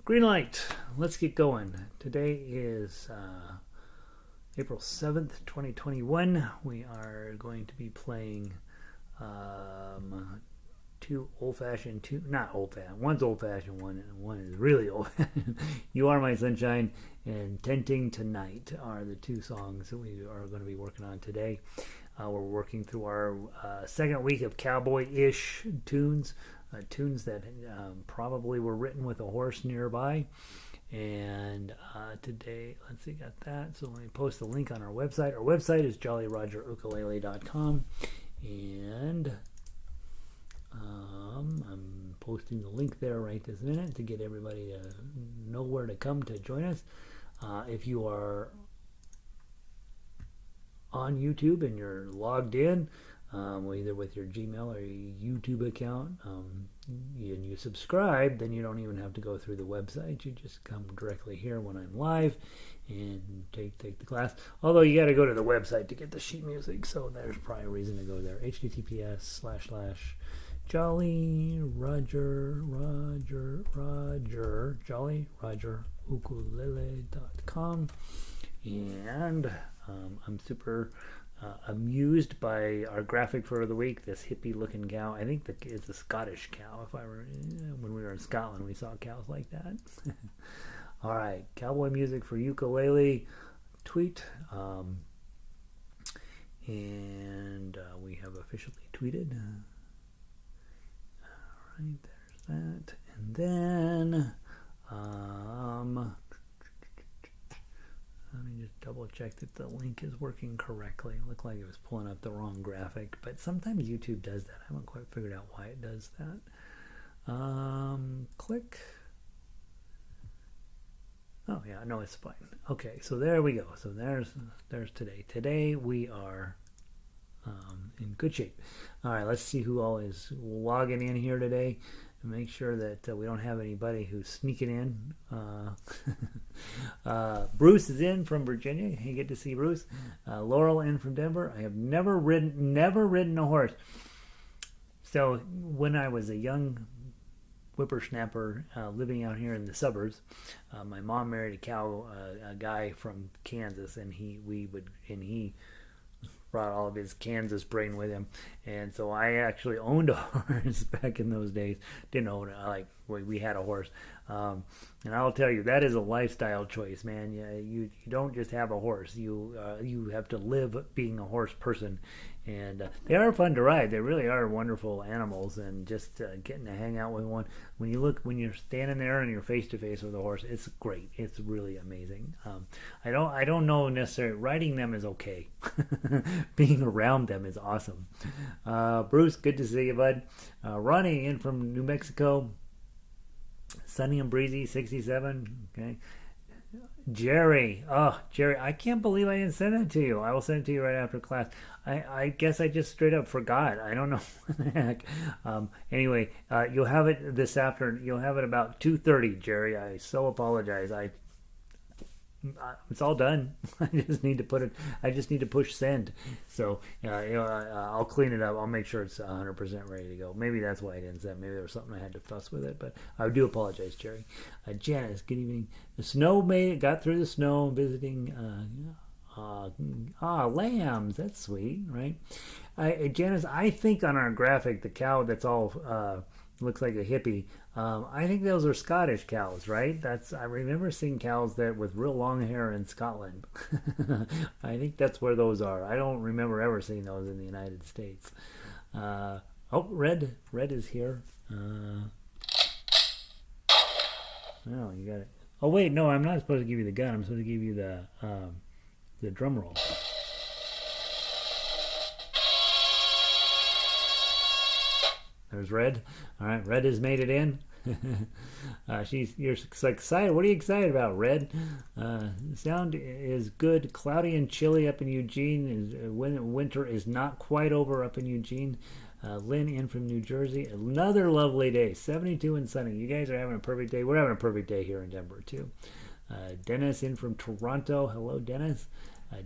Green light. Let's get going. Today is April 7th, 2021. We are going to be playing two old-fashioned, not old-fashioned. One's old-fashioned, one is really old-fashioned. You Are My Sunshine and Tenting Tonight are the two songs that we are going to be working on today. We're working through our second week of cowboy-ish tunes. Tunes that probably were written with a horse nearby. And today, let's see, got that. So let me post the link on our website. Our website is jollyrogerukulele.com. And I'm posting the link there right this minute to get everybody to know where to come to join us. If you are on YouTube and you're logged in, either with your Gmail or your YouTube account, and you subscribe, then you don't even have to go through the website. You just come directly here when I'm live and take the class. Although you got to go to the website to get the sheet music, so there's probably a reason to go there. jollyrogerukulele.com. And I'm super amused by our graphic for the week. This hippie looking cow. I think it's a Scottish cow. When we were in Scotland, we saw cows like that. All right, cowboy music for ukulele. Tweet, and we have officially tweeted. All right, there's that, and then let me just double check that the link is working correctly. It looked like it was pulling up the wrong graphic, but sometimes YouTube does that. I haven't quite figured out why it does that. Click. Oh yeah, no, it's fine. Okay, so there we go. So there's today. Today we are in good shape. All right, let's see who all is logging in here today. Make sure that we don't have anybody who's sneaking in. Bruce is in from Virginia. You get to see Bruce. Laurel in from Denver. I have never ridden a horse. So when I was a young whippersnapper living out here in the suburbs, my mom married a guy from Kansas, and he brought all of his Kansas brain with him, and so I actually owned a horse back in those days. Didn't own it, we had a horse, and I'll tell you, that is a lifestyle choice, man. You don't just have a horse. You have to live being a horse person, and they are fun to ride. They really are wonderful animals, and just getting to hang out with one. When you're standing there and you're face to face with a horse, it's great. It's really amazing. I don't know necessarily. Riding them is okay. Being around them is awesome. Bruce, good to see you, bud. Ronnie in from New Mexico. Sunny and breezy, 67. Okay. Jerry, I can't believe I didn't send it to you. I will send it to you right after class. I guess I just straight up forgot. I don't know what the heck. Anyway, you'll have it this afternoon. You'll have it about 2:30, Jerry. I so apologize. It's all done. I just need to push send. So I'll clean it up. I'll make sure it's 100% ready to go. Maybe that's why I didn't send. Maybe there was something I had to fuss with it, but I do apologize, Jerry. Janice, good evening. The snow got through the snow, visiting. Lambs. That's sweet, right? Janice, I think on our graphic, the cow that's all looks like a hippie. I think those are Scottish cows, right? I remember seeing cows with real long hair in Scotland. I think that's where those are. I don't remember ever seeing those in the United States. Red is here. Oh, you got it. Oh wait, no, I'm not supposed to give you the gun. I'm supposed to give you the drum roll. There's Red. All right, Red has made it in. You're so excited. What are you excited about, Red? The sound is good. Cloudy and chilly up in Eugene. Winter is not quite over up in Eugene. Lynn in from New Jersey. Another lovely day. 72 and sunny. You guys are having a perfect day. We're having a perfect day here in Denver, too. Dennis in from Toronto. Hello, Dennis.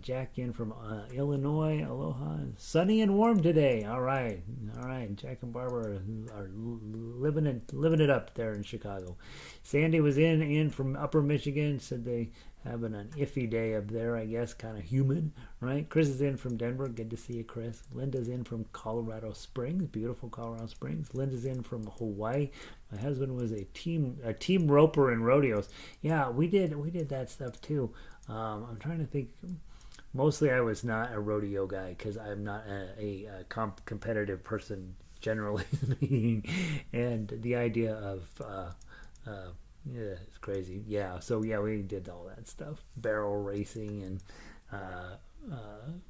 Jack in from Illinois. Aloha. Sunny and warm today. All right. Jack and Barbara are living it up there in Chicago. Sandy was in from Upper Michigan. Said they having an iffy day up there, I guess, kind of humid, right? Chris is in from Denver. Good to see you, Chris. Linda's in from Colorado Springs. Beautiful Colorado Springs. Linda's in from Hawaii. My husband was a team roper in rodeos. Yeah, we did that stuff too. I'm trying to think. Mostly I was not a rodeo guy because I'm not a competitive person generally speaking. And the idea of yeah, it's crazy. Yeah, so yeah, we did all that stuff. Barrel racing and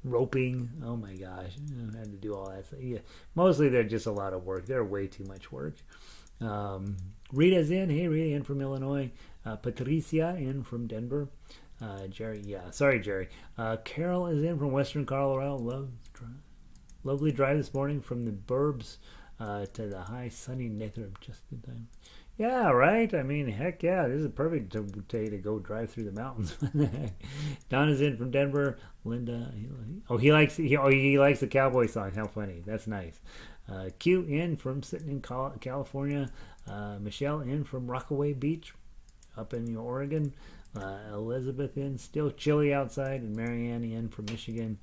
roping. Oh my gosh, I had to do all that stuff. Yeah, mostly they're just a lot of work. They're way too much work. Rita's in. Hey, Rita in from Illinois. Patricia in from Denver. Jerry, yeah, sorry, Jerry. Carol is in from Western Colorado. Lovely drive this morning from the burbs to the high sunny Netherham just in time. Yeah, right. I mean, heck yeah, this is a perfect day to go drive through the mountains. Don is in from Denver. Linda, he likes the cowboy song. How funny! That's nice. Q in from sitting in California. Michelle in from Rockaway Beach, up in Oregon. Elizabeth in, still chilly outside, and Marianne in from Michigan.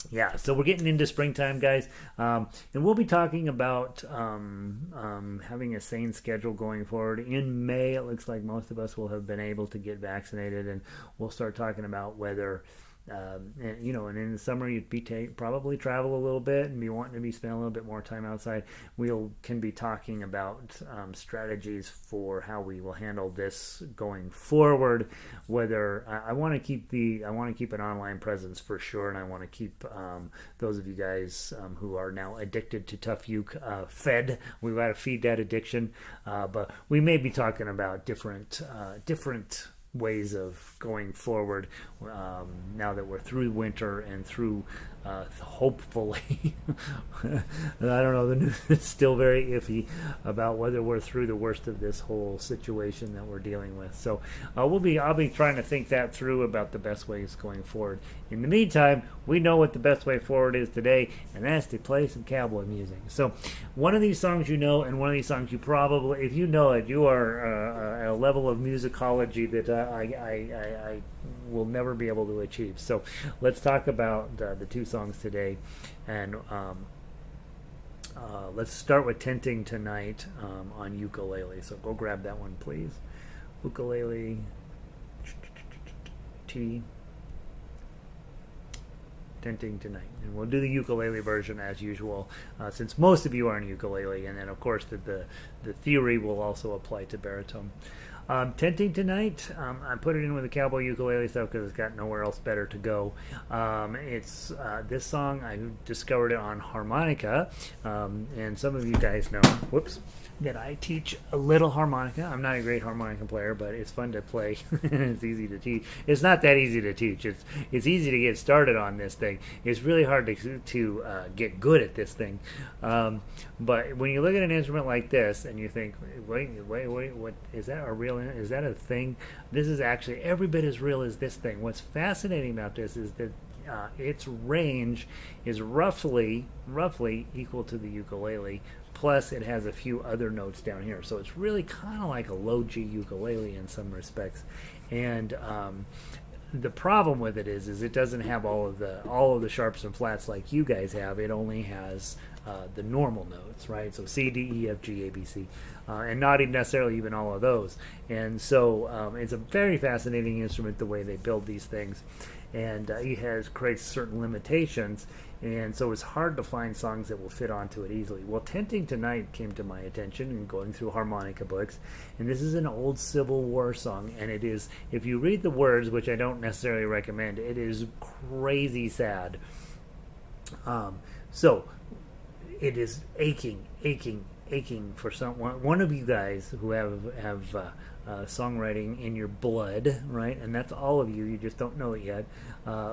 Yeah, so we're getting into springtime, guys, and we'll be talking about having a sane schedule going forward. In May, it looks like most of us will have been able to get vaccinated, and we'll start talking about whether and in the summer you'd be probably travel a little bit and be wanting to be spending a little bit more time outside. Can be talking about strategies for how we will handle this going forward. Whether I want to keep an online presence for sure, and I want to keep those of you guys who are now addicted to Tough Uke fed. We've got to feed that addiction, but we may be talking about different ways of going forward now that we're through winter and through hopefully I don't know, the news is still very iffy about whether we're through the worst of this whole situation that we're dealing with. So I'll be trying to think that through about the best ways going forward. In the meantime, we know what the best way forward is today, and that's to play some cowboy music. So one of these songs you know, and one of these songs you probably, if you know it, you are at a level of musicology that I will never be able to achieve. So let's talk about the two songs today, and let's start with Tenting Tonight on ukulele. So go grab that one, please. Ukulele T. Tenting Tonight, and we'll do the ukulele version as usual, since most of you are on ukulele, and then of course the theory will also apply to baritone. Tenting Tonight, I put it in with the cowboy ukulele stuff because it's got nowhere else better to go. It's this song, I discovered it on harmonica, and some of you guys know, that I teach a little harmonica. I'm not a great harmonica player, but it's fun to play. It's easy to teach. It's not that easy to teach. It's easy to get started on this thing. It's really hard to get good at this thing. But when you look at an instrument like this and you think, wait, what is that? Is that a thing? This is actually every bit as real as this thing. What's fascinating about this is that its range is roughly equal to the ukulele, plus it has a few other notes down here. So it's really kind of like a low G ukulele in some respects. And the problem with it is it doesn't have all of the sharps and flats like you guys have. It only has the normal notes, right? So C, D, E, F, G, A, B, C, and not even necessarily even all of those. And so it's a very fascinating instrument, the way they build these things. And it creates certain limitations, and so it's hard to find songs that will fit onto it easily. Well, Tenting Tonight came to my attention in going through harmonica books, and this is an old Civil War song, and it is, if you read the words, which I don't necessarily recommend, it is crazy sad. So it is aching for one of you guys who have songwriting in your blood, right? And that's all of you. You just don't know it yet.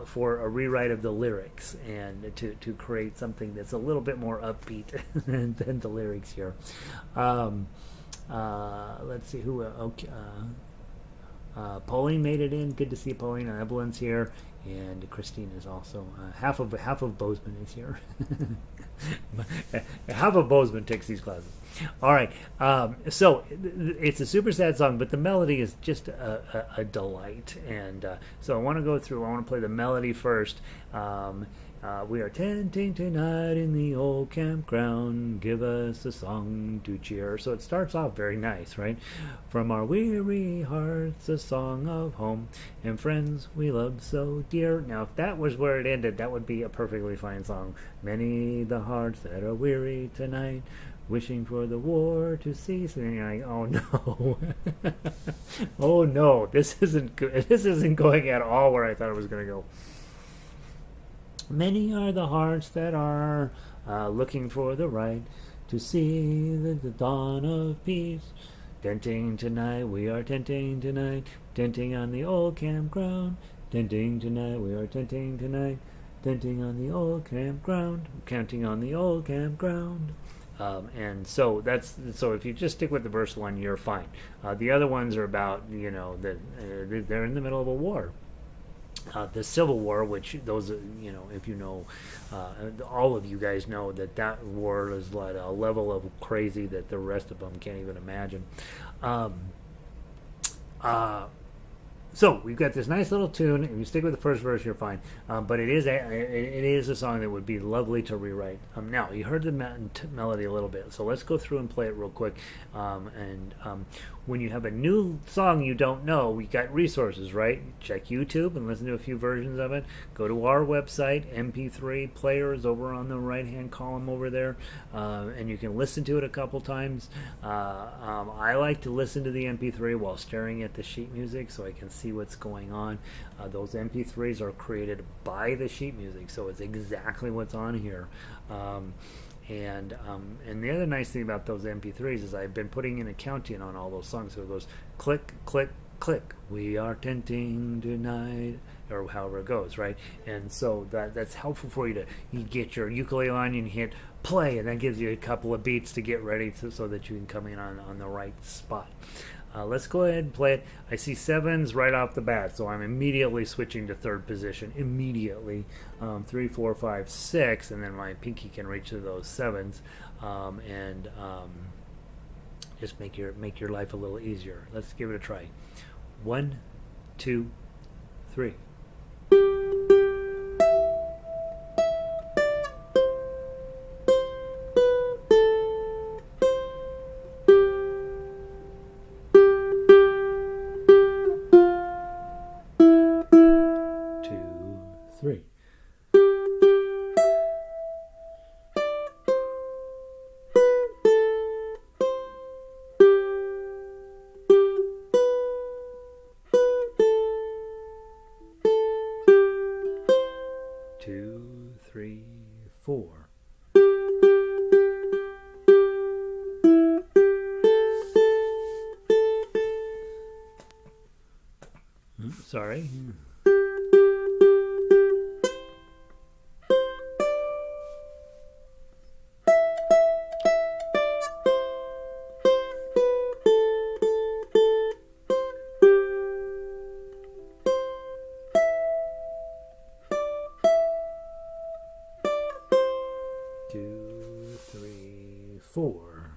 For a rewrite of the lyrics and to create something that's a little bit more upbeat than the lyrics here. Let's see who. Okay. Pauline made it in. Good to see Pauline. Evelyn's here, and Christine is also half of Bozeman is here. Half of Bozeman takes these classes. All right, so it's a super sad song, but the melody is just a delight. And so I want to go through. I want to play the melody first. We are tenting tonight in the old campground. Give us a song to cheer. So it starts off very nice, right? From our weary hearts, a song of home and friends we love so dear. Now, if that was where it ended, that would be a perfectly fine song. Many the hearts that are weary tonight, wishing for the war to cease. And you're like, oh no, oh no, this isn't good. This isn't going at all where I thought it was going to go. Many are the hearts that are looking for the right to see the dawn of peace. Tenting tonight, we are tenting tonight, tenting on the old campground. Tenting tonight, we are tenting tonight, tenting on the old campground, counting on the old campground. And so if you just stick with the verse one, you're fine. The other ones are about, that they're in the middle of a war. The Civil War, which those, if you know, all of you guys know that war is like a level of crazy that the rest of them can't even imagine. So we've got this nice little tune. If you stick with the first verse, you're fine. But it is a song that would be lovely to rewrite. Now you heard the melody a little bit, so let's go through and play it real quick. When you have a new song you don't know, we got resources, right? Check YouTube and listen to a few versions of it. Go to our website, MP3 players over on the right-hand column over there, and you can listen to it a couple times. I like to listen to the MP3 while staring at the sheet music so I can see what's going on. Those MP3s are created by the sheet music, so it's exactly what's on here. And the other nice thing about those MP3s is I've been putting in a counting on all those songs, so it goes click, click, click. We are tenting tonight, or however it goes, right? And so that's helpful for you get your ukulele on and hit play, and that gives you a couple of beats to get ready so that you can come in on the right spot. Let's go ahead and play it. I see sevens right off the bat, so I'm immediately switching to third position. Immediately. 3, 4, 5, 6, and then my pinky can reach to those sevens, and just make your life a little easier. Let's give it a try. 1, 2, 3. 3. Two, three, four. Sorry. Two, three, four.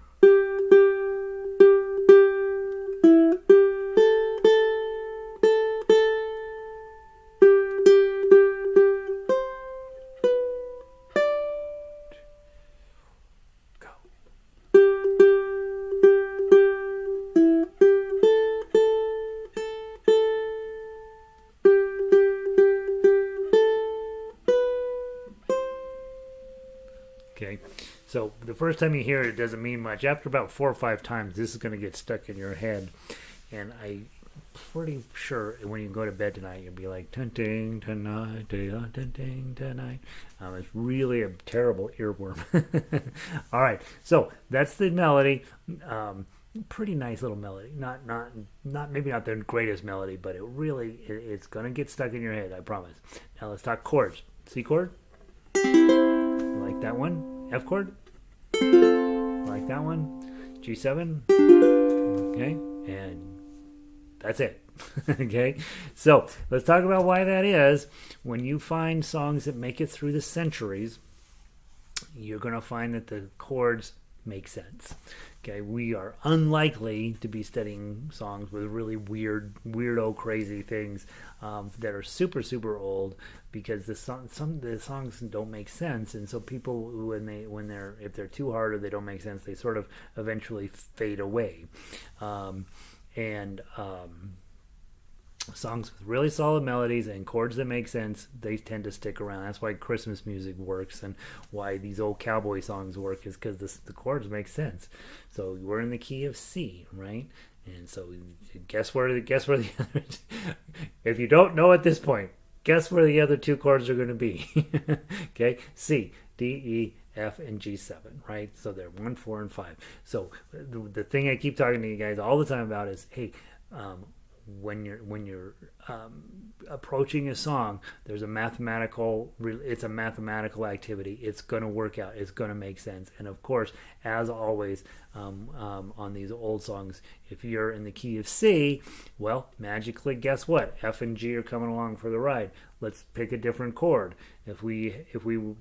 Okay, so the first time you hear it, it doesn't mean much. After about 4 or 5 times, this is going to get stuck in your head. And I'm pretty sure when you go to bed tonight, you'll be like, tenting tonight, tenting tonight. It's really a terrible earworm. All right, so that's the melody. Pretty nice little melody. Not maybe not the greatest melody, but it's going to get stuck in your head, I promise. Now let's talk chords. C chord. Like that one. F chord. Like that one. G7. Okay, and that's it. Okay, so let's talk about why that is. When you find songs that make it through the centuries, you're going to find that the chords make sense. Okay, we are unlikely to be studying songs with really weirdo, crazy things that are super, super old, because some of the songs don't make sense, and so people, if they're too hard or they don't make sense, they sort of eventually fade away. And songs with really solid melodies and chords that make sense, they tend to stick around. That's why Christmas music works, and why these old cowboy songs work, is because the chords make sense. So we're in the key of C, right? And so guess where the other, if you don't know at this point, guess where the other two chords are going to be. Okay, C, D, E, F, and G7, right? So they're 1, 4, and 5. So the thing I keep talking to you guys all the time about is, hey, when you're approaching a song, it's a mathematical activity. It's going to work out. It's going to make sense. And of course, as always, on these old songs, if you're in the key of C, well, magically, guess what? F and G are coming along for the ride. Let's pick a different chord. If we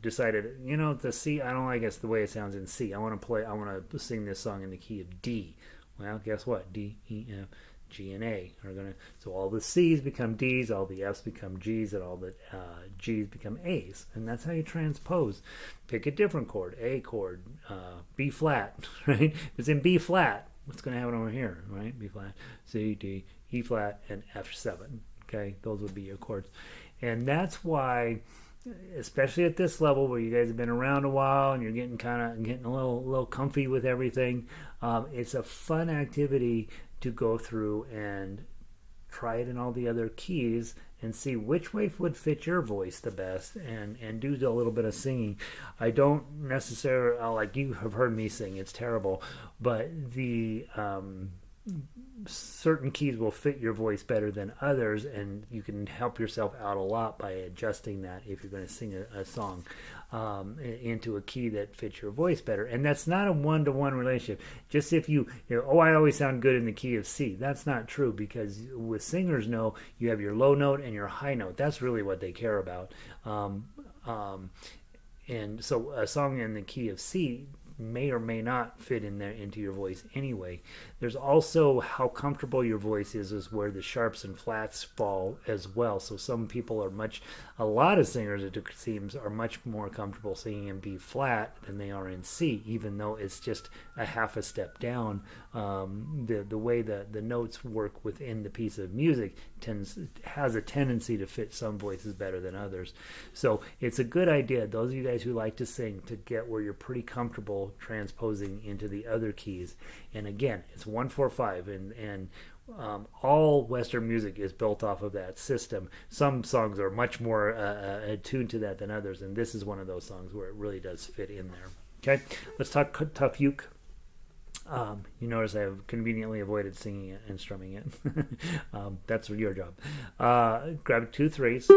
decided, the C, I don't like it the way it sounds in C. I want to sing this song in the key of D. Well, guess what? D, E, F, G, and A are going to, so all the C's become D's, all the F's become G's, and all the G's become A's. And that's how you transpose. Pick a different chord, A chord, B flat, right? If it's in B flat, what's going to happen over here, right? B flat, C, D, E flat, and F7. Okay, those would be your chords. And that's why, especially at this level where you guys have been around a while and you're getting a little comfy with everything, it's a fun activity to go through and try it in all the other keys and see which way would fit your voice the best, and do a little bit of singing. I don't necessarily, like you have heard me sing, it's terrible, but the certain keys will fit your voice better than others, and you can help yourself out a lot by adjusting that if you're going to sing a song into a key that fits your voice better. And that's not a one-to-one relationship. Just if I always sound good in the key of C. That's not true, because with singers, you have your low note and your high note. That's really what they care about. And so a song in the key of C may or may not fit in there into your voice anyway. There's also how comfortable your voice is where the sharps and flats fall as well. So some people a lot of singers, it seems, are much more comfortable singing in B flat than they are in C, even though it's just a half a step down. The way the notes work within the piece of music has a tendency to fit some voices better than others. So it's a good idea, those of you guys who like to sing, to get where you're pretty comfortable transposing into the other keys. And again, it's 1, 4, 5, and all Western music is built off of that system. Some songs are much more attuned to that than others, and this is one of those songs where it really does fit in there. Okay, let's talk tough uke. You notice I have conveniently avoided singing it and strumming it. That's your job. Grab 2 3s.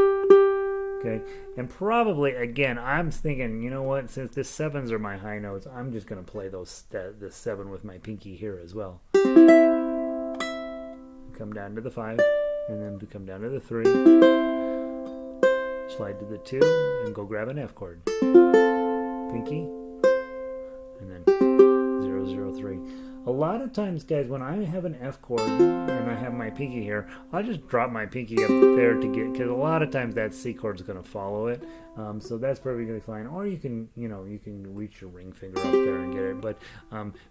Okay, and probably, again, I'm thinking, you know what, since the 7s are my high notes, I'm just going to play the 7 with my pinky here as well. Come down to the 5, and then come down to the 3, slide to the 2, and go grab an F chord. Pinky, and then 0, 0, 3. A lot of times, guys, when I have an F chord and I have my pinky here, I'll just drop my pinky up there because a lot of times that C chord is going to follow it. So that's perfectly fine. Or you can reach your ring finger up there and get it. But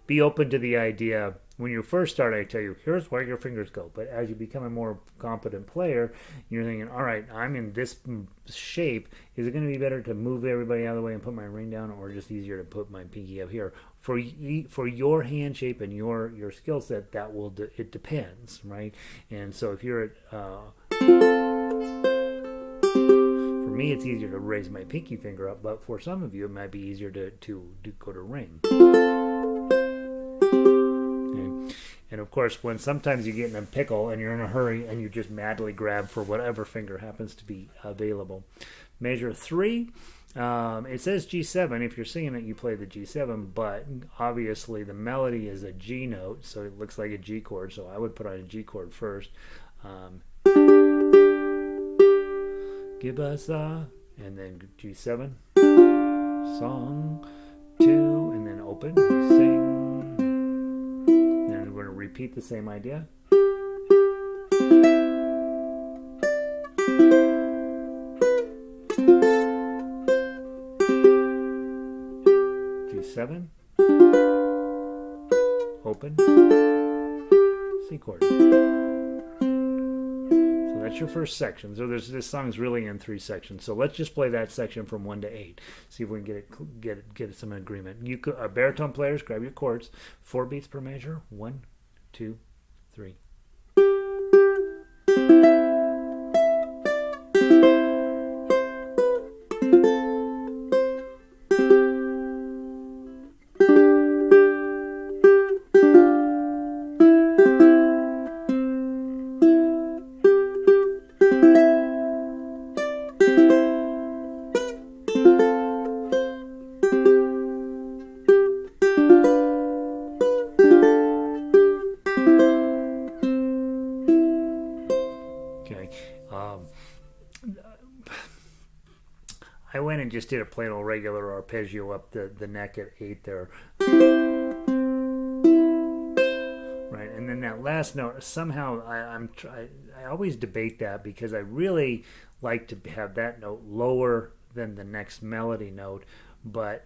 be open to the idea. When you first start, I tell you, here's where your fingers go. But as you become a more competent player, you're thinking, all right, I'm in this shape. Is it going to be better to move everybody out of the way and put my ring down, or just easier to put my pinky up here? For your hand shape and your skill set, it depends, right? And so if you're at for me, it's easier to raise my pinky finger up, but for some of you, it might be easier to go to ring. Okay. And of course, when sometimes you get in a pickle and you're in a hurry and you just madly grab for whatever finger happens to be available. Measure 3. It says G7. If you're singing it, you play the G7, but obviously the melody is a G note, so it looks like a G chord, so I would put on a G chord first. Give us a, and then G7, song, 2, and then open, sing. Then we're going to repeat the same idea. G7, open, C chord. So that's your first section. So this song's really in 3 sections. So let's just play that section from 1 to 8. See if we can get some agreement. You could, baritone players, grab your chords. 4 beats per measure. 1, 2, 3. I went and just did a plain old regular arpeggio up the neck at 8 there. Right, and then that last note, somehow I always debate that because I really like to have that note lower than the next melody note, but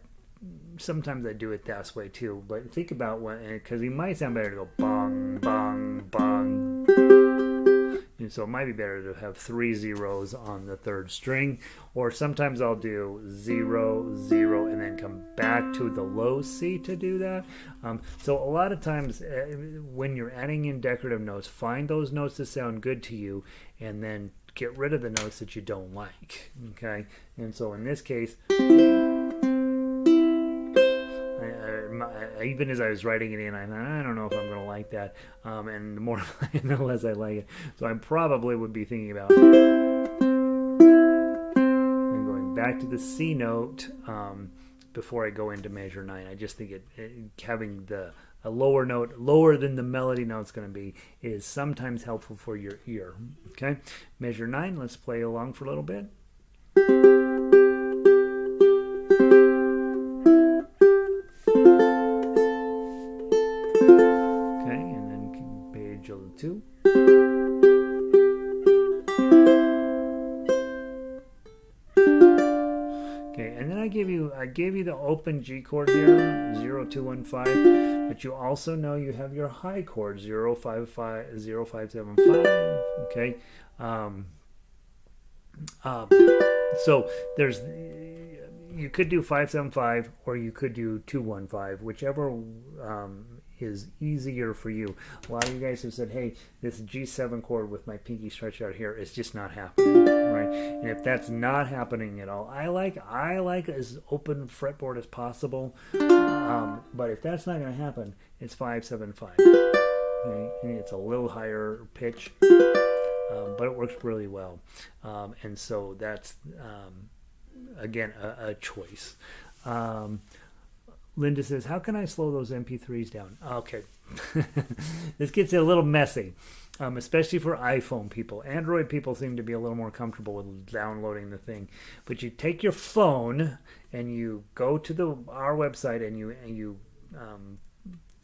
sometimes I do it that way too. But think about when, because it might sound better to go bong, bong, bong. And so it might be better to have 3 zeros on the 3rd string, or sometimes I'll do 0, 0, and then come back to the low C to do that. So a lot of times when you're adding in decorative notes, find those notes that sound good to you, and then get rid of the notes that you don't like. Okay, and so in this case, even as I was writing it in, I thought, I don't know if I'm going to like that. And the more the less I like it. So I probably would be thinking about and going back to the C note before I go into measure 9. I just think having a lower note, lower than the melody note's going to be, is sometimes helpful for your ear. Okay, measure 9. Let's play along for a little bit. Two. Okay, and then I gave you the open G chord here, 0, 2, 1, 5, but you also know you have your high chord, 0, 5, 5, 0, 5, 7, 5. Okay, so there's, you could do 5, 7, 5, or you could do 2, 1, 5, whichever is easier for you. A lot of you guys have said, hey, this G7 chord with my pinky stretched out here is just not happening, right? And if that's not happening at all, I like as open fretboard as possible, but if that's not going to happen, it's 5, 7, 5. Okay? And it's a little higher pitch, but it works really well, and so that's again a choice. Linda says, how can I slow those MP3s down? Okay. This gets a little messy, especially for iPhone people. Android people seem to be a little more comfortable with downloading the thing. But you take your phone and you go to our website and you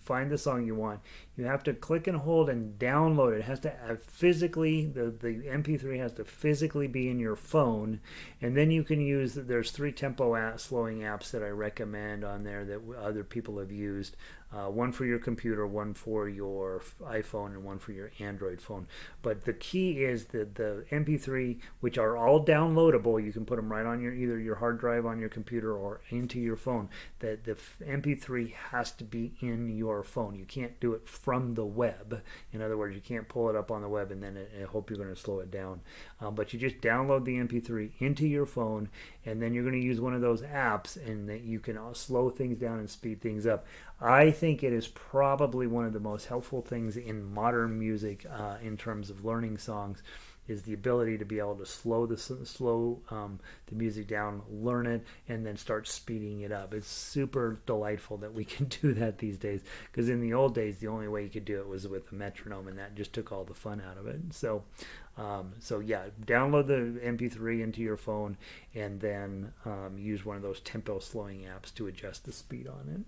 find the song you want. You have to click and hold and download it. It has to have physically, the MP3 has to physically be in your phone, and then you can use, there's 3 tempo slowing apps that I recommend on there that other people have used. One for your computer, one for your iPhone, and one for your Android phone. But the key is that the MP3, which are all downloadable, you can put them right on either your hard drive on your computer or into your phone, that the MP3 has to be in your phone. You can't do it from the web. In other words, you can't pull it up on the web and then hope you're going to slow it down. But you just download the MP3 into your phone, and then you're going to use one of those apps, and that you can slow things down and speed things up. I think it is probably one of the most helpful things in modern music in terms of learning songs, is the ability to be able to slow the music down, learn it, and then start speeding it up. It's super delightful that we can do that these days, because in the old days the only way you could do it was with a metronome, and that just took all the fun out of it. So yeah, download the MP3 into your phone, and then use one of those tempo slowing apps to adjust the speed on it.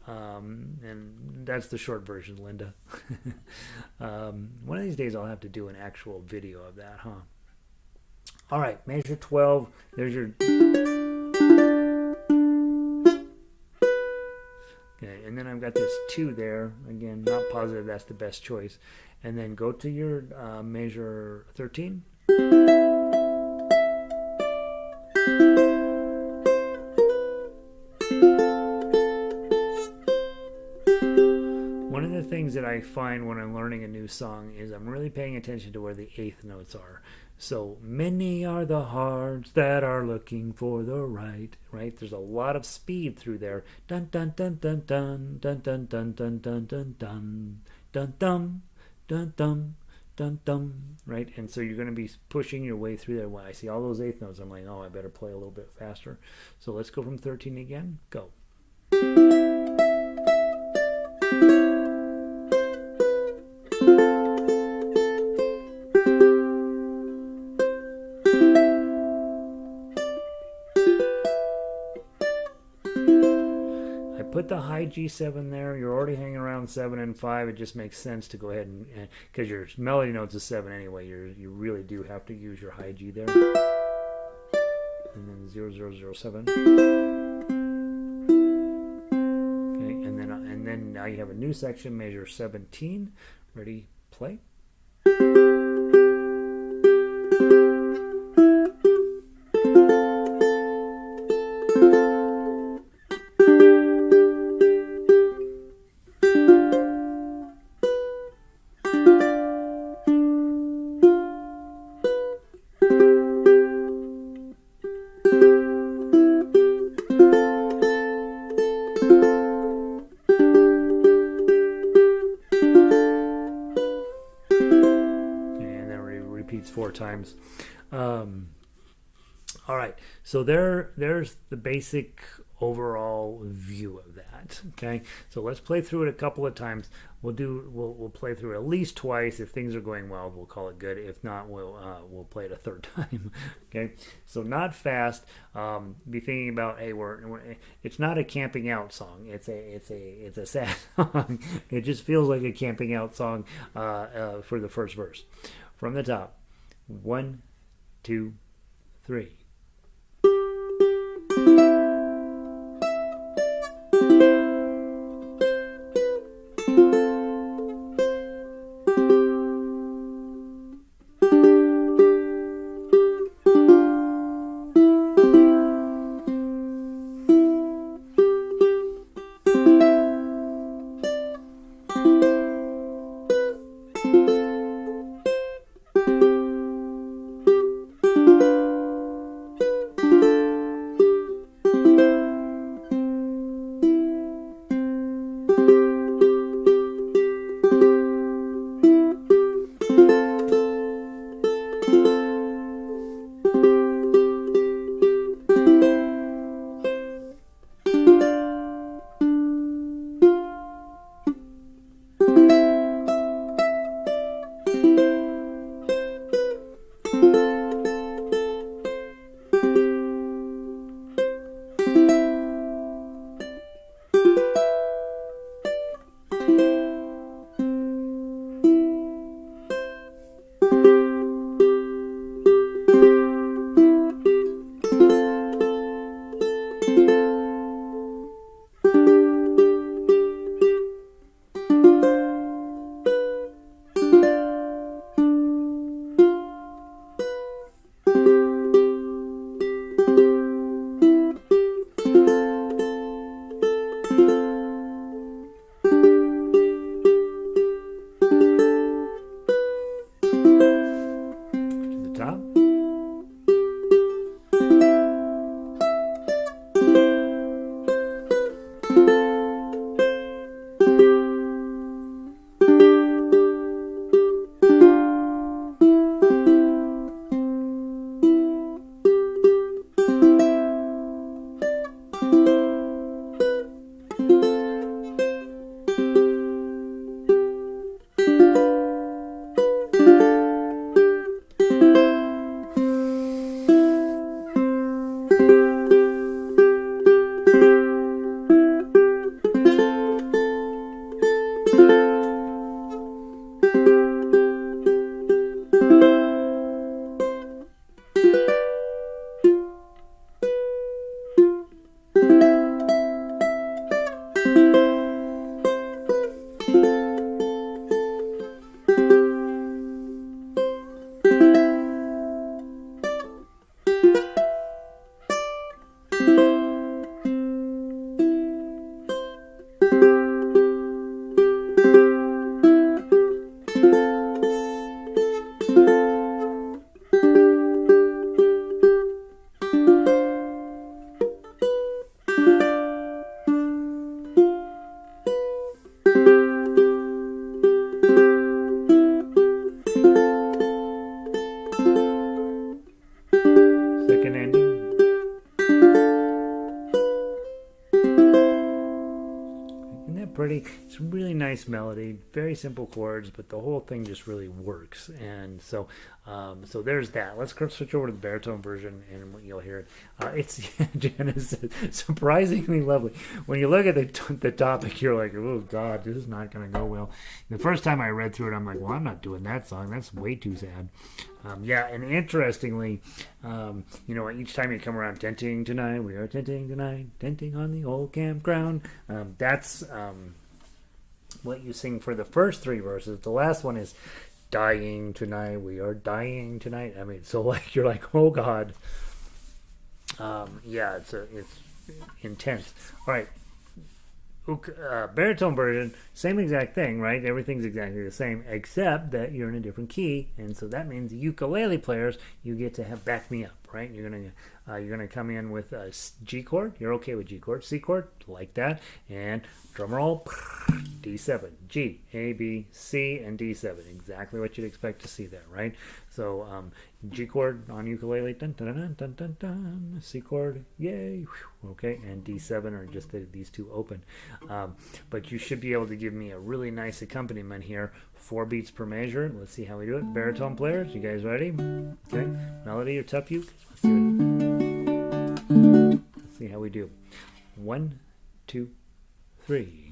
And that's the short version, Linda. One of these days I'll have to do an actual video of that, huh? All right, measure 12. There's your... Okay, and then I've got this 2 there. Again, not positive that's the best choice. And then go to your measure 13. One of the things that I find when I'm learning a new song is I'm really paying attention to where the 8th notes are. So many are the hearts that are looking for the right. There's a lot of speed through there. Dun dun dun dun dun dun dun dun dun dun dun dun dun dun dun dun dun dun. Right, and so you're going to be pushing your way through there. When I see all those 8th notes, I'm like, oh, I better play a little bit faster. So let's go from 13 again. Go. Put the high G7 there. You're already hanging around 7 and 5. It just makes sense to go ahead and, because your melody note's a 7 anyway, you really do have to use your high G there. And then 0007. Okay, and then now you have a new section, measure 17. Ready, play. Repeats 4 times. All right, so there's the basic overall view of that. Okay, so let's play through it a couple of times. We'll play through it at least twice. If things are going well, we'll call it good. If not, we'll play it a 3rd time. Okay, so not fast. Be thinking about, hey, it's not a camping out song. It's a sad song. It just feels like a camping out song for the first verse. From the top, 1, 2, 3. Second ending. Isn't that pretty? It's a really nice melody, very simple chords, but the whole thing just really works. And so, so there's that. Let's switch over to the baritone version, and you'll hear it. It's Janice said, surprisingly lovely. When you look at the topic, you're like, oh God, this is not going to go well. The first time I read through it, I'm like, well, I'm not doing that song. That's way too sad. Yeah, and interestingly, you know, each time you come around, tenting tonight, we are tenting tonight, tenting on the old campground. That's what you sing for the first three verses. The last one is dying tonight, we are dying tonight. I mean, so like you're like, oh God. Yeah, it's intense. All right. Baritone version, same exact thing, right? Everything's exactly the same, except that you're in a different key, and so that means the ukulele players, you get to have back me up, right? You're gonna come in with a G chord. You're okay with G chord, C chord, like that, and drum roll, D7, G, A, B, C, and D7. Exactly what you'd expect to see there, right? So G chord on ukulele, dun dun dun dun dun dun. C chord, yay, okay, and D7 are just these two open. But you should be able to give me a really nice accompaniment here, 4 beats per measure. Let's see how we do it. Baritone players, you guys ready? Okay, melody or tough uke. Let's see how we do. 1, 2, 3.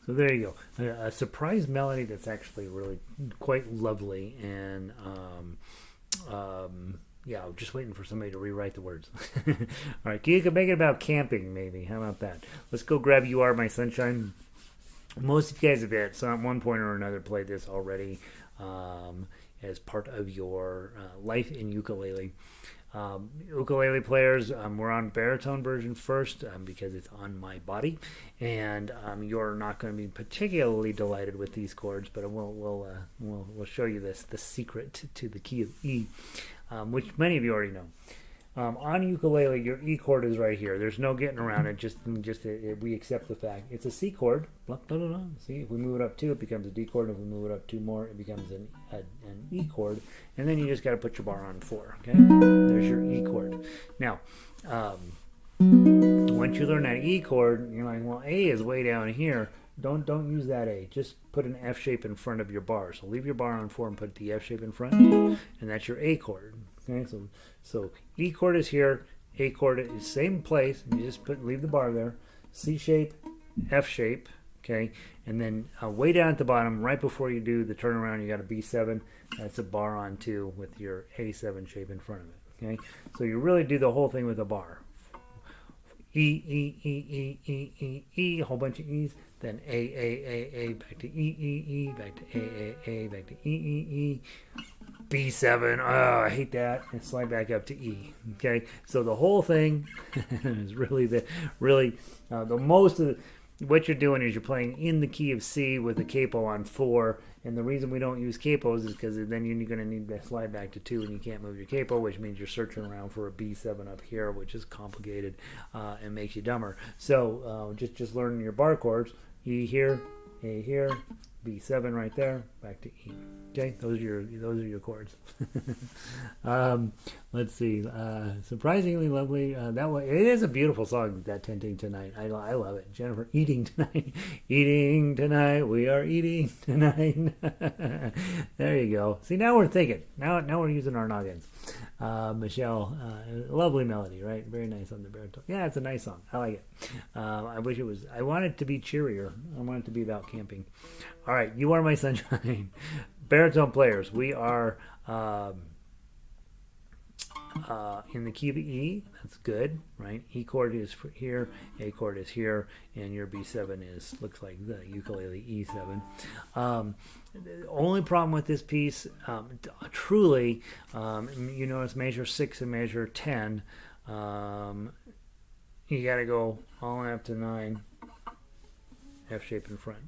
So there you go, a surprise melody that's actually really quite lovely, and yeah, I'm just waiting for somebody to rewrite the words. All right, you could make it about camping, maybe. How about that? Let's go grab "You Are My Sunshine." Most of you guys have at some one point or another played this already as part of your life in ukulele. Ukulele players, we're on baritone version first because it's on my body, and you're not going to be particularly delighted with these chords, but we'll show you the secret to the key of E, which many of you already know. On ukulele, your E chord is right here. There's no getting around it. We accept the fact it's a C chord. Blah, blah, blah, blah. See, if we move it up 2, it becomes a D chord. If we move it up 2 more, it becomes an E chord. And then you just got to put your bar on 4. Okay, there's your E chord. Now, once you learn that E chord, you're like, well, A is way down here. Don't use that A. Just put an F shape in front of your bar. So leave your bar on 4 and put the F shape in front, and that's your A chord. Okay, so E chord is here, A chord is same place, and you just leave the bar there. C shape, F shape, okay, and then way down at the bottom, right before you do the turnaround, you got a B7. That's a bar on 2 with your A7 shape in front of it. Okay, so you really do the whole thing with a bar. E, E, E, E, E, E, E, a whole bunch of E's. Then A, back to E, E, E, back to A, back to E, E, E. B7, oh, I hate that, and slide back up to E. Okay, so the whole thing is really the most of what you're doing is you're playing in the key of C with a capo on 4, and the reason we don't use capos is because then you're going to need to slide back to 2, and you can't move your capo, which means you're searching around for a B7 up here, which is complicated and makes you dumber. So just learning your bar chords, E here, A here, B7 right there, back to E. Okay, those are your chords. Let's see. Surprisingly lovely. It is a beautiful song, that Tenting Tonight. I love it. Jennifer, eating tonight. Eating tonight. We are eating tonight. There you go. See, now we're thinking. Now we're using our noggins. Michelle, lovely melody, right? Very nice on the baritone. Yeah, it's a nice song. I like it. I wish it was. I want it to be cheerier. I want it to be about camping. All right, You Are My Sunshine. Baritone players, we are in the key of the E. That's good, right? E chord is here, A chord is here, and your B7 looks like the ukulele E7. The only problem with this piece, truly, you notice measure 6 and measure 10. You got to go all the way up to 9. F shape in front.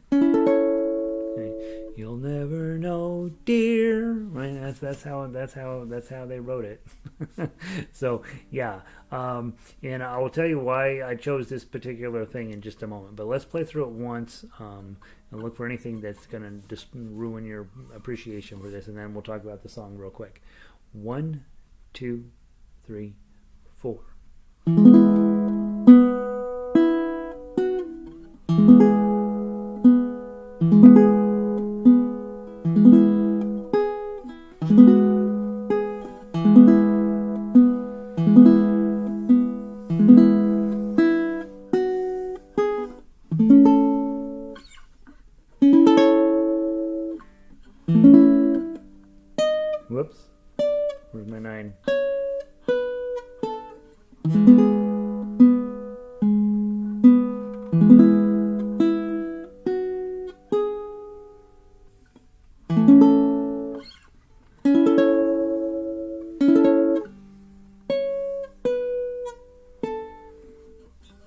Okay. You'll never know, dear. Right? That's how they wrote it. So yeah, and I will tell you why I chose this particular thing in just a moment. But let's play through it once and look for anything that's gonna just ruin your appreciation for this, and then we'll talk about the song real quick. 1, 2, 3, 4. Whoops. Where's my 9?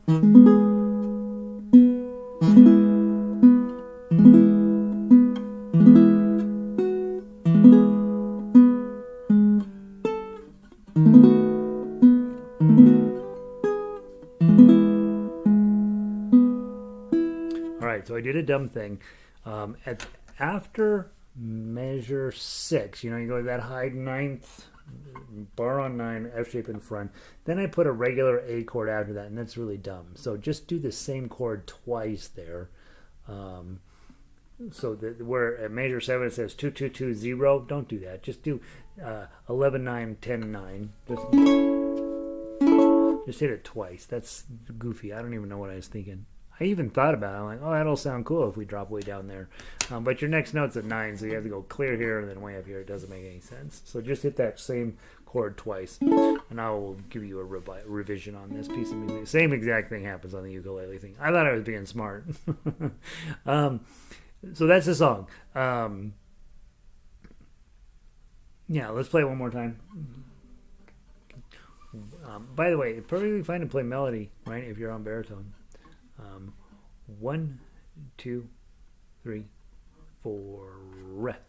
All right, so I did a dumb thing. After measure 6, you go to that high ninth, bar on 9, F shape in front. Then I put a regular A chord after that, and that's really dumb. So just do the same chord twice there. So that where at measure 7 it says 2 2 2 0, don't do that. Just do 11 9 10 9. Just hit it twice. That's goofy. I don't even know what I was thinking. I even thought about it. I'm like, oh, that'll sound cool if we drop way down there. But your next note's at 9, so you have to go clear here and then way up here. It doesn't make any sense. So just hit that same chord twice, and I will give you a revision on this piece of music. Same exact thing happens on the ukulele thing. I thought I was being smart. So that's the song. Yeah, let's play it one more time. By the way, it's perfectly fine to play melody, right, if you're on baritone. 1, 2, 3, 4, rest.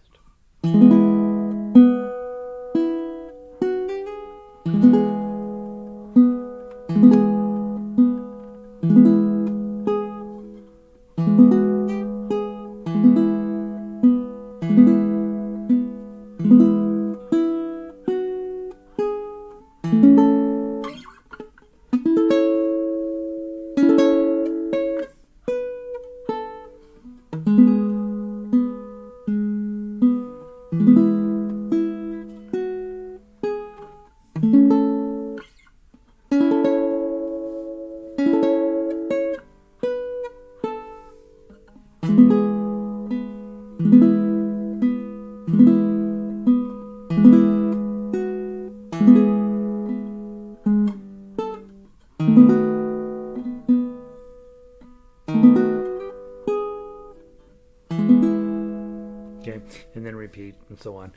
Okay, and then repeat and so on.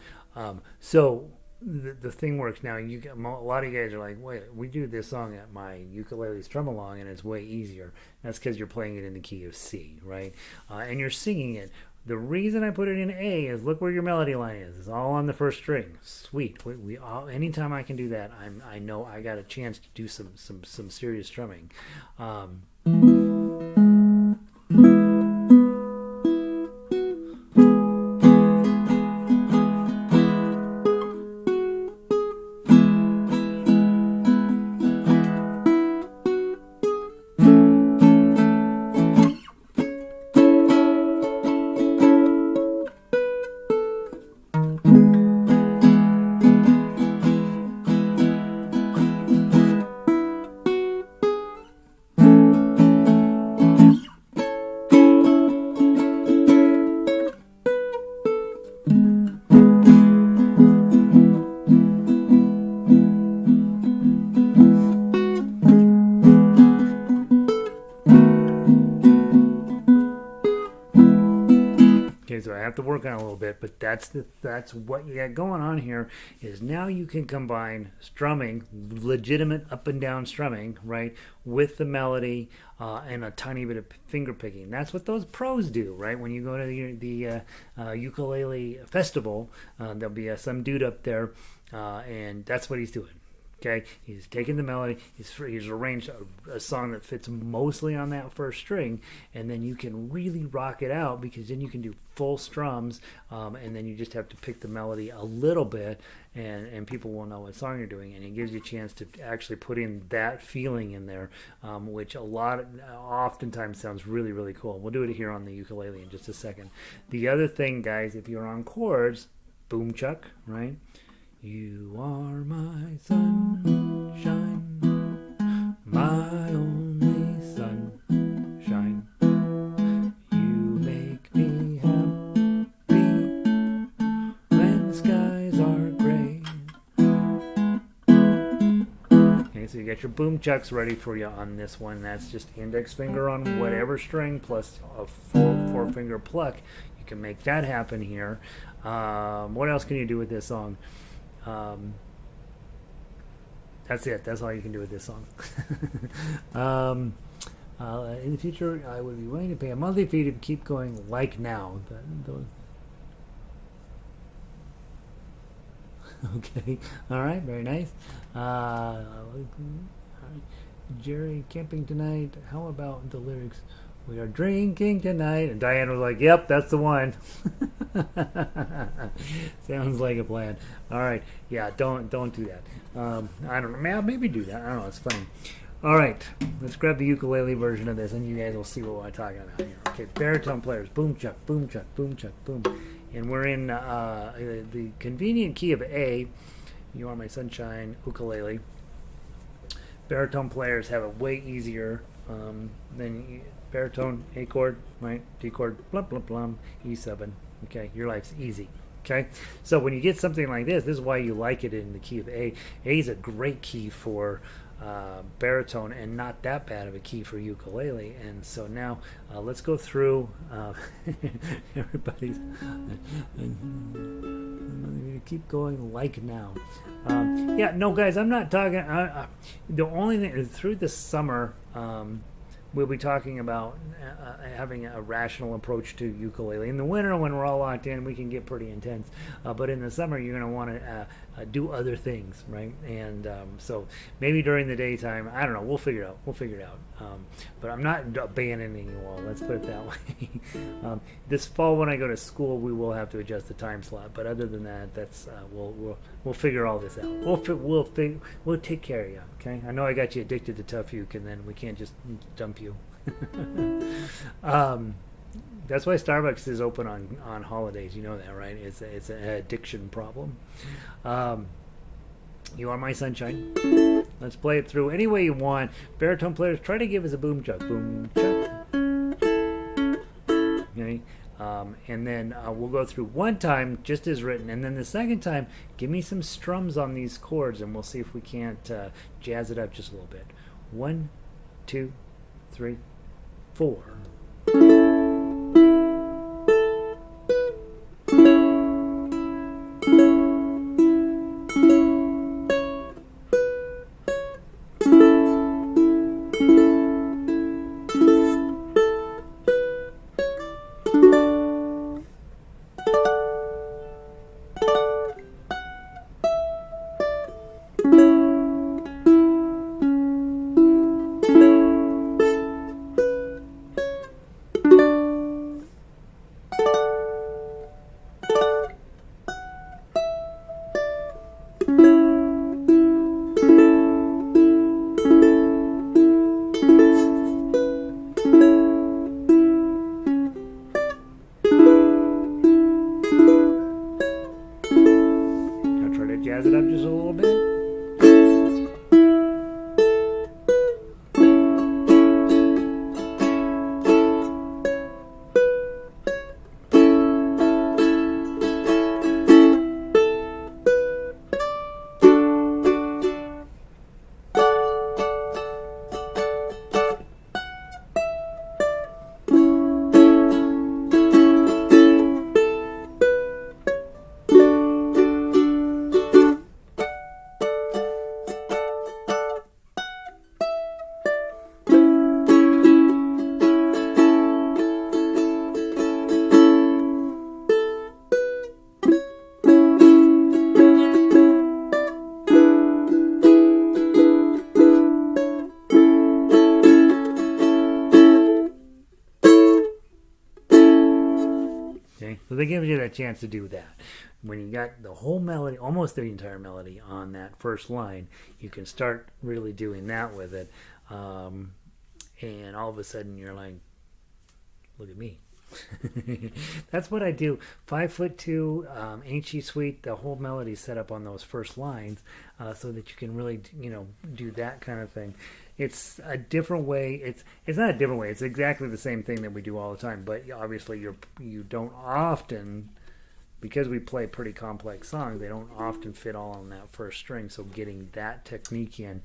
So the thing works now. You get, a lot of you guys are like, wait, we do this song at my ukulele strum along, and it's way easier. That's because you're playing it in the key of C, right? And you're singing it. The reason I put it in A is look where your melody line is. It's all on the first string. Sweet. We all, anytime I can do that, I know I got a chance to do some serious strumming. So I have to work on it a little bit, but that's what you got going on here. Is now you can combine strumming, legitimate up and down strumming, right, with the melody and a tiny bit of finger picking. That's what those pros do, right? When you go to the ukulele festival, there'll be some dude up there, and that's what he's doing. Okay, he's taken the melody, he's arranged a song that fits mostly on that first string, and then you can really rock it out because then you can do full strums, and then you just have to pick the melody a little bit, and people will know what song you're doing, and it gives you a chance to actually put in that feeling in there, which oftentimes sounds really, really cool. We'll do it here on the ukulele in just a second. The other thing, guys, if you're on chords, boom chuck, right? You are my sunshine, my only sunshine. You make me happy when skies are gray. Okay, so you got your boom chucks ready for you on this one. That's just index finger on whatever string plus a four finger pluck. You can make that happen here. What else can you do with this song? That's it. That's all you can do with this song. In the future, I would be willing to pay a monthly fee to keep going like now. Okay. All right. Very nice. Jerry, camping tonight. How about the lyrics? We are drinking tonight. And Diane was like, yep, that's the one. Sounds like a plan. All right. Yeah, don't do that. I don't know. Maybe do that. I don't know. It's funny. All right. Let's grab the ukulele version of this, and you guys will see what I'm talking about here. Okay. Baritone players. Boom, chuck, boom, chuck, boom, chuck, boom. And we're in the convenient key of A. You Are My Sunshine, ukulele. Baritone players have it way easier than baritone, A chord, right? D chord, blum, blum, blum, E7. Okay, your life's easy. Okay, so when you get something like this is why you like it in the key of A. A is a great key for baritone and not that bad of a key for ukulele. And so now let's go through everybody's keep going like now. Yeah, no guys, I'm not talking the only thing is through the summer we'll be talking about having a rational approach to ukulele. In the winter, when we're all locked in, we can get pretty intense. But in the summer, you're going to want to do other things, right? And so maybe during the daytime, I don't know. We'll figure it out. But I'm not abandoning you all. Let's put it that way. This fall, when I go to school, we will have to adjust the time slot. But other than that, that's we'll figure all this out. We'll take care of you. Okay? I know I got you addicted to Tuff-er, and then we can't just dump you. That's why Starbucks is open on holidays. You know that, right? It's an addiction problem. You Are My Sunshine. Let's play it through any way you want. Baritone players, try to give us a boom chuck. Boom chuck. Okay? And then we'll go through one time just as written, and then the second time give me some strums on these chords, and we'll see if we can't jazz it up just a little bit. 1, 2, 3, 4. Jazz it up just a little bit. So that gives you that chance to do that. When you got the whole melody, almost the entire melody on that first line, you can start really doing that with it. And all of a sudden you're like, look at me. That's what I do. 5'2", Ain't She Sweet, the whole melody set up on those first lines so that you can really, do that kind of thing. It's a different way. It's not a different way. It's exactly the same thing that we do all the time. But obviously, you don't often because we play pretty complex songs, they don't often fit all on that first string. So getting that technique in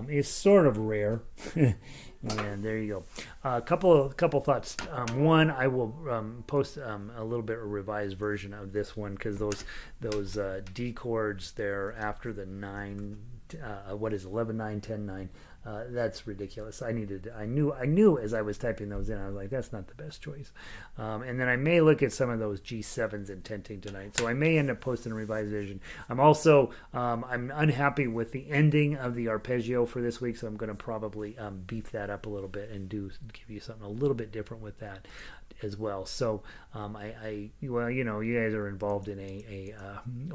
is sort of rare. And there you go. A couple thoughts. One, I will post a little bit of a revised version of this one, because those D chords there after the 9, what is 11 9 10 9. That's ridiculous. I knew as I was typing those in, I was like, that's not the best choice. And then I may look at some of those G7s intenting tonight. So I may end up posting a revised version. I'm also, I'm unhappy with the ending of the arpeggio for this week. So I'm going to probably beef that up a little bit and give you something a little bit different with that as well. So well, you know, you guys are involved in a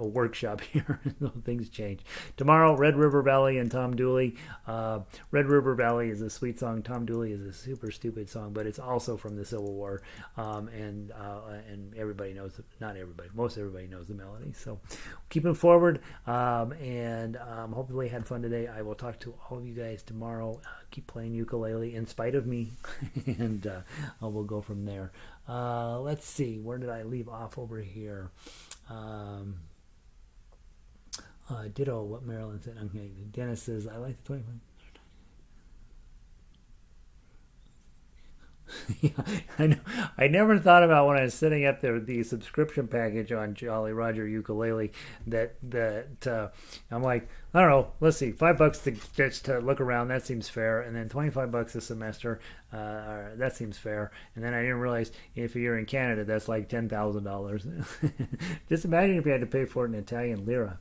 workshop here. So things change. Tomorrow, Red River Valley and Tom Dooley. Red River Valley is a sweet song. Tom Dooley is a super stupid song, but it's also from the Civil War, and everybody knows, not everybody, most everybody knows the melody. So keep it forward, and hopefully had fun today. I will talk to all of you guys tomorrow. Keep playing ukulele in spite of me, and we'll go from there. Let's see, where did I leave off over here? Ditto what Marilyn said. Okay, Dennis says, I like the 25. Yeah, I know. I never thought about when I was setting up the subscription package on Jolly Roger Ukulele that I'm like, I don't know, let's see, $5 to just to look around, that seems fair, and then $25 a semester, that seems fair, and then I didn't realize if you're in Canada, that's like $10,000. Just imagine if you had to pay for it in Italian lira.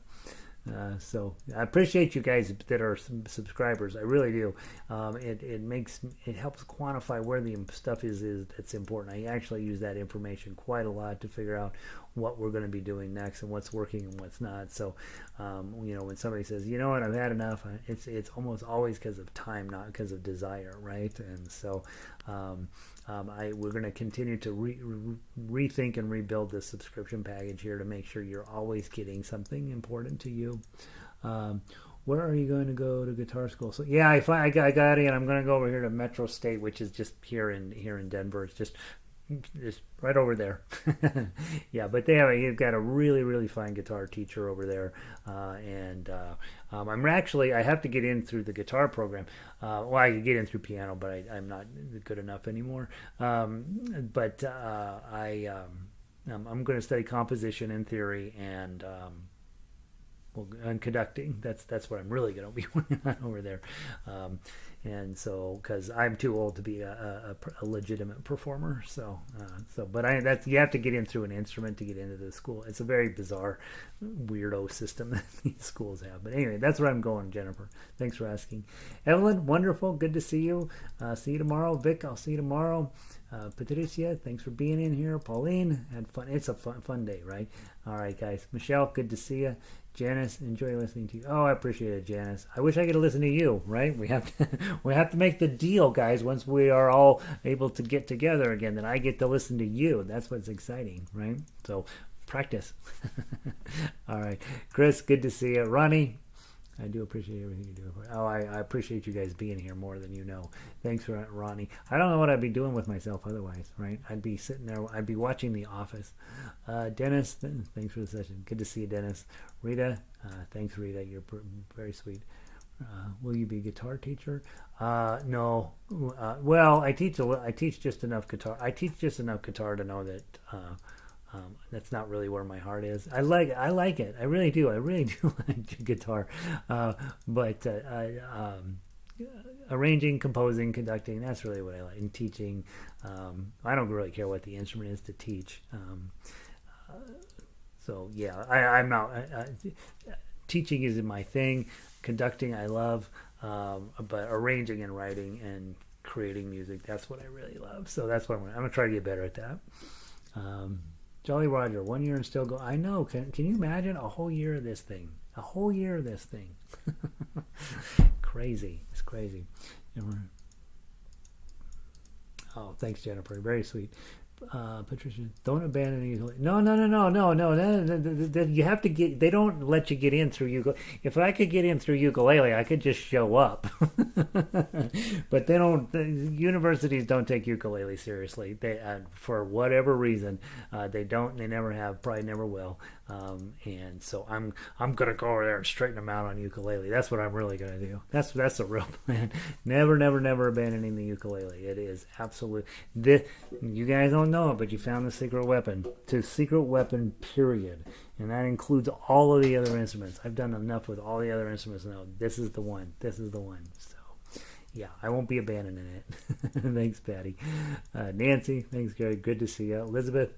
So I appreciate you guys that are subscribers. I really do. It helps quantify where the stuff is that's important. I actually use that information quite a lot to figure out what we're going to be doing next and what's working and what's not. So, you know, when somebody says, you know what, I've had enough, it's almost always because of time, not because of desire, right? And so we're going to continue to rethink and rebuild this subscription package here to make sure you're always getting something important to you. Where are you going to go to guitar school? So yeah, I got it, and I'm going to go over here to Metro State, which is just here in Denver. It's just right over there. Yeah, but you've got a really, really fine guitar teacher over there, and I have to get in through the guitar program. Well, I could get in through piano, but I'm not good enough anymore. I'm going to study composition and theory and conducting. That's what I'm really going to be working on over there. And so, because I'm too old to be a legitimate performer, but you have to get in through an instrument to get into the school. It's a very bizarre, weirdo system that these schools have. But anyway, that's where I'm going, Jennifer. Thanks for asking. Evelyn, wonderful, good to see you. See you tomorrow. Vic, I'll see you tomorrow. Patricia, thanks for being in here. Pauline, had fun. It's a fun day, right? All right, guys. Michelle, good to see you. Janice, enjoy listening to you. Oh, I appreciate it, Janice. I wish I could listen to you, right? We have to make the deal, guys. Once we are all able to get together again, then I get to listen to you. That's what's exciting, right? So practice. All right. Chris, good to see you. Ronnie, I do appreciate everything you do. Oh, I appreciate you guys being here more than you know. Thanks for that, Ronnie. I don't know what I'd be doing with myself otherwise, right? I'd be sitting there. I'd be watching The Office. Dennis, thanks for the session. Good to see you, Dennis. Rita, thanks, Rita. You're very sweet. Will you be a guitar teacher? No. Well, I teach just enough guitar. I teach just enough guitar to know that that's not really where my heart is. I like it. I really do. I really do like guitar. But arranging, composing, conducting, that's really what I like. And teaching, I don't really care what the instrument is to teach. So yeah, I'm not. Teaching isn't my thing. Conducting, I love. But arranging and writing and creating music, that's what I really love. So that's what I'm going to try to get better at that. Jolly Roger, 1 year and still go. I know. Can you imagine a whole year of this thing? A whole year of this thing. Crazy. It's crazy. Oh, thanks, Jennifer. Very sweet. Patricia, don't abandon the ukulele. No. You have to get. They don't let you get in through ukulele. If I could get in through ukulele, I could just show up. But they don't. The universities don't take ukulele seriously. They, for whatever reason, they don't. They never have. Probably never will. And so I'm gonna go over there and straighten them out on ukulele. That's what I'm really gonna do. That's the real plan. Never abandoning the ukulele. It is absolute. You guys don't know it, but you found the secret weapon. It's a secret weapon, period. And that includes all of the other instruments. I've done enough with all the other instruments now. This is the one. This is the one. So, yeah, I won't be abandoning it. Thanks, Patty. Nancy, thanks, Gary. Good to see you. Elizabeth,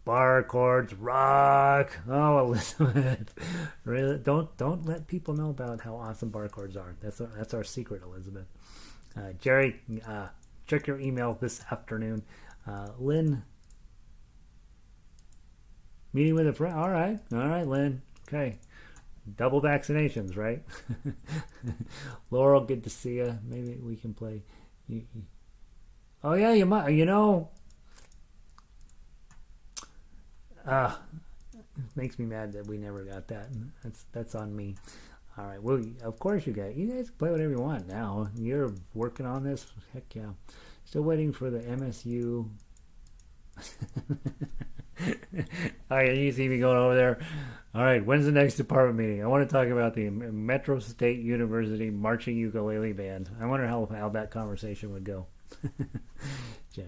bar chords rock. Oh, Elizabeth, really? Don't let people know about how awesome bar chords are. That's our secret, Elizabeth. Jerry, check your email this afternoon. Lynn, meeting with a friend. All right, Lynn. Okay, double vaccinations, right? Laurel, good to see you. Maybe we can play. Oh yeah, you might. You know. It makes me mad that we never got that. That's on me. All right. Well, of course you guys play whatever you want now. You're working on this. Heck yeah. Still waiting for the MSU. All right, you see me going over there. All right, when's the next department meeting? I want to talk about the Metro State University Marching Ukulele Band. I wonder how that conversation would go.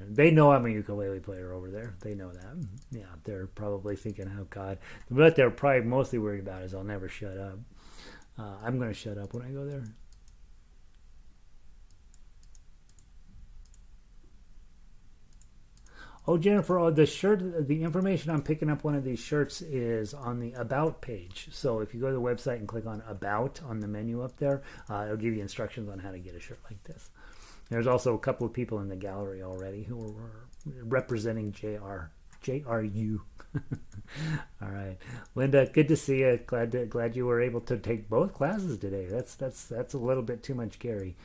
They know I'm a ukulele player over there. They know that. Yeah, they're probably thinking, oh, God. What they're probably mostly worried about is I'll never shut up. I'm going to shut up when I go there. Oh, Jennifer, the shirt, the information on picking up one of these shirts is on the About page. So if you go to the website and click on About on the menu up there, it'll give you instructions on how to get a shirt like this. There's also a couple of people in the gallery already who are representing JRU. All right, Linda, good to see you. Glad you were able to take both classes today. That's a little bit too much, Gary.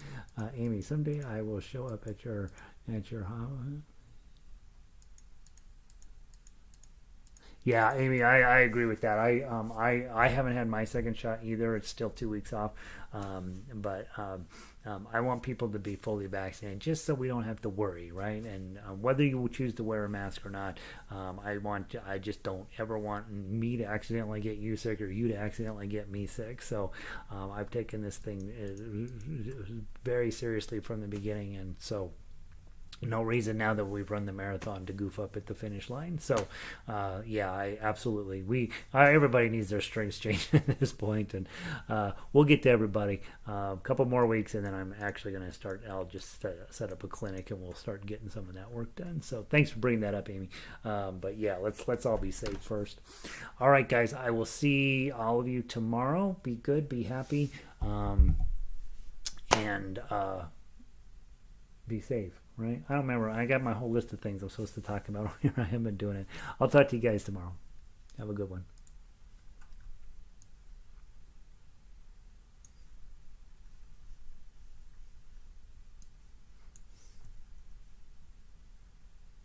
Amy, someday I will show up at your Yeah, Amy, I agree with that. I haven't had my second shot either. It's still 2 weeks off, but I want people to be fully vaccinated just so we don't have to worry, right? And whether you choose to wear a mask or not, I just don't ever want me to accidentally get you sick or you to accidentally get me sick. So I've taken this thing very seriously from the beginning, and so. No reason now that we've run the marathon to goof up at the finish line. So, yeah, I absolutely everybody needs their strengths changed at this point, and we'll get to everybody. A couple more weeks, and then I'm actually going to start. I'll just set up a clinic, and we'll start getting some of that work done. So, thanks for bringing that up, Amy. But yeah, let's all be safe first. All right, guys, I will see all of you tomorrow. Be good, be happy, and be safe. Right? I don't remember. I got my whole list of things I'm supposed to talk about here. I haven't been doing it. I'll talk to you guys tomorrow. Have a good one.